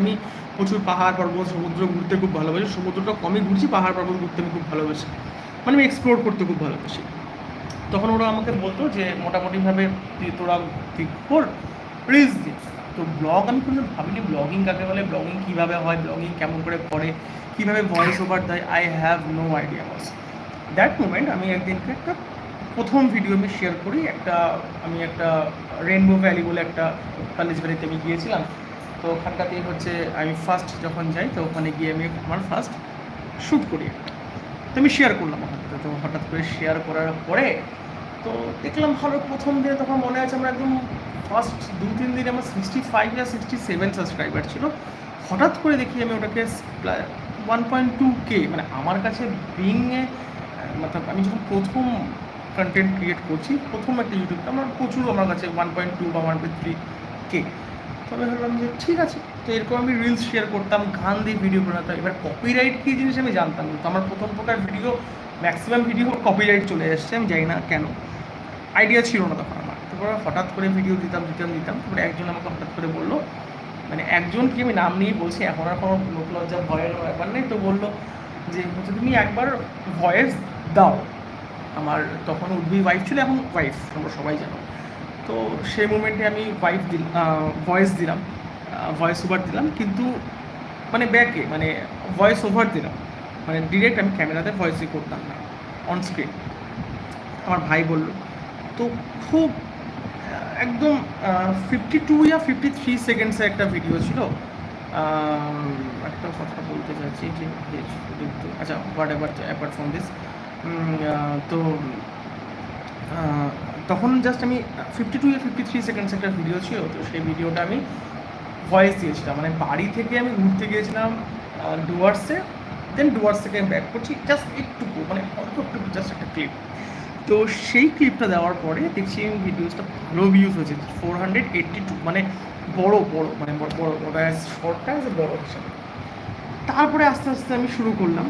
আমি প্রচুর পাহাড় পর্বত সমুদ্র ঘুরতে খুব ভালোবাসি, সমুদ্রটা কমই ঘুরছি, পাহাড় পর্বত ঘুরতে আমি খুব ভালোবাসি, মানে আমি এক্সপ্লোর করতে খুব ভালোবাসি। তখন ওরা আমাকে বলতো যে মোটামুটিভাবে তোরা কর রিলস দিস। তো ব্লগ আমি কোনো ভাবিনি ব্লগিং কাকে বলে, ব্লগিং কীভাবে হয়, ব্লগিং কেমন করে কীভাবে ভয়েস ওভার দেয়, আই হ্যাভ নো আইডিয়া বাস দ্যাট মোমেন্ট। আমি একদিনকে একটা প্রথম ভিডিও আমি শেয়ার করি, আমি একটা রেনবো ভ্যালি বলে একটা কলেজ ভ্যালিতে আমি গিয়েছিলাম। তো ওখানটাতেই হচ্ছে আমি ফার্স্ট যখন যাই তো ওখানে গিয়ে আমি আমার ফার্স্ট শ্যুট করি একটা, তো আমি শেয়ার করলাম ওখানটাতে। তো হঠাৎ করে শেয়ার করার পরে তো দেখলাম ভালো, প্রথম দিনে তখন মনে আছে আমার একদম ফার্স্ট 2-3 দিনে আমার 65 বা 67 সাবস্ক্রাইবার ছিল। হঠাৎ করে দেখি আমি ওটাকে 1.2K, মানে আমার কাছে বিংয়ে মতলব আমি যখন প্রথম কন্টেন্ট ক্রিয়েট করছি, প্রথম একটা ইউটিউবটা আমার প্রচুর, আমার কাছে 1.2 বা 1.3K। তো আমি ভাবলাম যে ঠিক আছে, তো এরকম আমি রিলস শেয়ার করতাম, গান দিয়ে ভিডিও বানাতাম। এবার কপিরাইট কী জিনিস আমি জানতাম না, তো আমার প্রথম প্রকার ভিডিও, ম্যাক্সিমাম ভিডিও কপিরাইট চলে এসছে, আমি জানি না কেন, আইডিয়া ছিল না তখন আমার। তারপরে হঠাৎ করে ভিডিও দিতাম। তারপরে একজন আমাকে হঠাৎ করে বললো, মানে একজন কি আমি নাম নিয়েই বলছি, এখন আর কোনো লোক লজ্জা ভয়ের ব্যাপার নেই, তো বললো যে হচ্ছে তুমি একবার ভয়েস দাও। আমার তখন উদ্ভি ওয়াইফ ছিল, এখন ওয়াইফ তোমরা সবাই জানো। তো সেই মুমেন্টে আমি ভয়েস দিলাম, ভয়েস ওভার দিলাম, কিন্তু মানে ব্যাকে মানে ভয়েস ওভার দিলাম, মানে ডিরেক্ট আমি ক্যামেরাতে ভয়েসই করতাম না, অন স্ক্রিন। আমার ভাই বলল, তো খুব একদম 52 ইয়া 53 সেকেন্ডসের একটা ভিডিও ছিল। একটা কথা বলতে চাইছি যে আচ্ছা what ever apart from this, তো তখন জাস্ট আমি 52 ইয়া 53 সেকেন্ডস একটা ভিডিও ছিল। তো সেই ভিডিওটা আমি ভয়েস দিয়েছিলাম, মানে বাড়ি থেকে আমি ঘুরতে গিয়েছিলাম ডুয়ার্সে, দেন ডুয়ার্স থেকে আমি ব্যাক করছি, জাস্ট একটুকু মানে অল্প একটু জাস্ট একটা ক্লিপ। তো সেই ক্লিপটা দেওয়ার পরে দেখছি আমি ভিডিওসটা ভালো ভিউজ হয়েছে 482, মানে বড় মানে বড় শর্টটা অ্যাজ বড় হিসাবে। তারপরে আস্তে আস্তে আমি শুরু করলাম,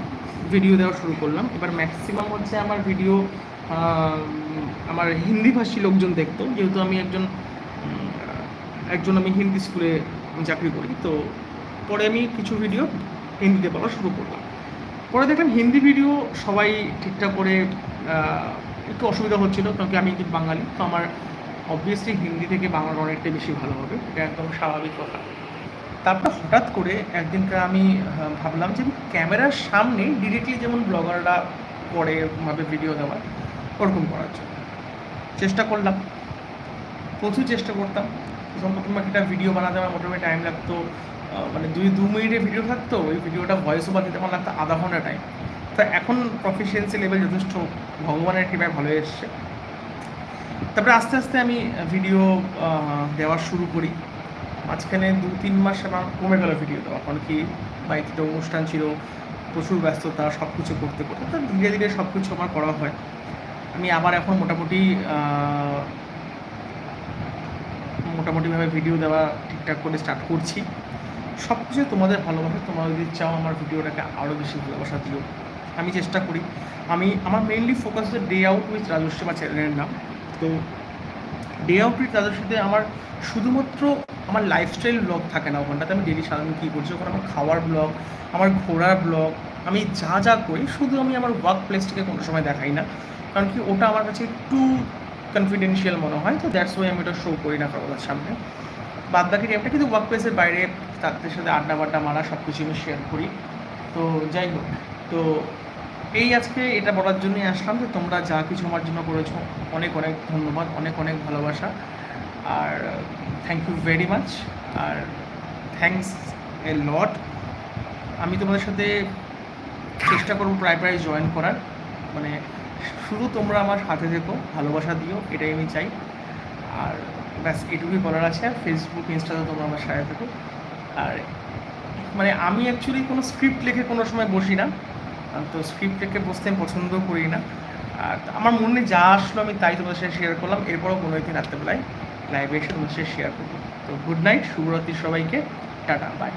ভিডিও দেওয়া শুরু করলাম। এবার ম্যাক্সিমাম হচ্ছে আমার ভিডিও আমার হিন্দিভাষী লোকজন দেখতো, যেহেতু আমি একজন আমি হিন্দি স্কুলে চাকরি করি। তো পরে আমি কিছু ভিডিও হিন্দিতে বলা শুরু করলাম। পরে দেখলাম হিন্দি ভিডিও সবাই ঠিকঠাক করে, একটু অসুবিধা হচ্ছিলো, কারণ কি আমি বাঙালি, তো আমার অবভিয়াসলি হিন্দি থেকে বাংলাটা অনেকটাই বেশি ভালো হবে, এটা একদম স্বাভাবিক কথা। তারপর হঠাৎ করে একদিনকে আমি ভাবলাম যে আমি ক্যামেরার সামনে ডিরেক্টলি যেমন ব্লগাররা করে ভাবে ভিডিও দেওয়ার, ওরকম করার জন্য চেষ্টা করলাম। প্রচুর চেষ্টা করতাম। প্রথম একটা ভিডিও বানাতে আমার মোটামুটি টাইম লাগতো, মানে 2 মিনিটের ভিডিও থাকতো, ওই ভিডিওটা ভয়েস ওভার দিতে আমার লাগতো আধা ঘন্টা টাইম। তো এখন প্রফিসিয়েন্সি লেভেল যথেষ্ট ভগবানের কৃপায় ভালো এসছে। তারপরে আস্তে আস্তে আমি ভিডিও দেওয়া শুরু করি। মাঝখানে 2-3 মাস আমার কমে গেল ভিডিও দেওয়া, কারণ কি বাড়িতে অনুষ্ঠান ছিল, প্রচুর ব্যস্ততা, সব কিছু করতে করতে তো ধীরে ধীরে সব কিছু আমার করা হয়। আমি আবার এখন মোটামুটিভাবে ভিডিও দেওয়া ঠিকঠাক করে স্টার্ট করছি। সব কিছু তোমাদের ভালোবাসা, তোমরা যদি চাও আমার ভিডিওটাকে আরও বেশি ভালোবাসা দিও, আমি চেষ্টা করি। আমার মেইনলি ফোকাস হচ্ছে ডে আউট উইথ রাজশ্রী আমার চ্যানেলের নাম। তো ডে আউট উইথ রাজশ্রীতে আমার শুধুমাত্র আমার লাইফস্টাইল ব্লগ থাকে না, ওখানটাতে আমি ডেলি সারাদিন কী করছি, ওখানে আমার খাওয়ার ব্লগ, আমার ঘোরার ব্লগ, আমি যা করি, শুধু আমি আমার ওয়ার্ক প্লেসটাকে কোনো সময় দেখাই না, কারণ কি ওটা আমার কাছে একটু কনফিডেন্সিয়াল মনে হয়। তো দ্যাটস ওয়াই আমি ওটা শো করি না কারোর সামনে। বাদ বাকি টাইমটা কিন্তু ওয়ার্ক প্লেসের বাইরে তাদের সাথে আড্ডা মারা সব কিছু আমি শেয়ার করি। তো যাই হোক, তো এই আজকে এটা বলার জন্যই আসলাম যে তোমরা যা কিছু আমার জন্য করেছো, অনেক অনেক ধন্যবাদ, অনেক অনেক ভালোবাসা, আর থ্যাংক ইউ ভেরি মাচ, আর থ্যাংকস এ লট। আমি তোমাদের সাথে চেষ্টা করবো প্রায় জয়েন করার, মানে শুধু তোমরা আমার সাথে থেকো, ভালোবাসা দিও, এটাই আমি চাই। আর ব্যাস এটুকুই বলার আছে। আর ফেসবুক ইনস্টাতে তোমরা আমার সাথে থেকো। আর মানে আমি অ্যাকচুয়ালি কোনো স্ক্রিপ্ট লিখে কোনো সময় বসি না, তো স্ক্রিপ্ট লিখে বসতে আমি পছন্দ করি না। আর আমার মনে যা আসলো আমি তাই তোমাদের সাথে শেয়ার করলাম। এরপরও কোনো একদিন রাত্রেবেলায় লাইভে এসে তোমাদের সাথে শেয়ার করবো। তো গুড নাইট, শুভরাত্রি সবাইকে, টাটা, বাই।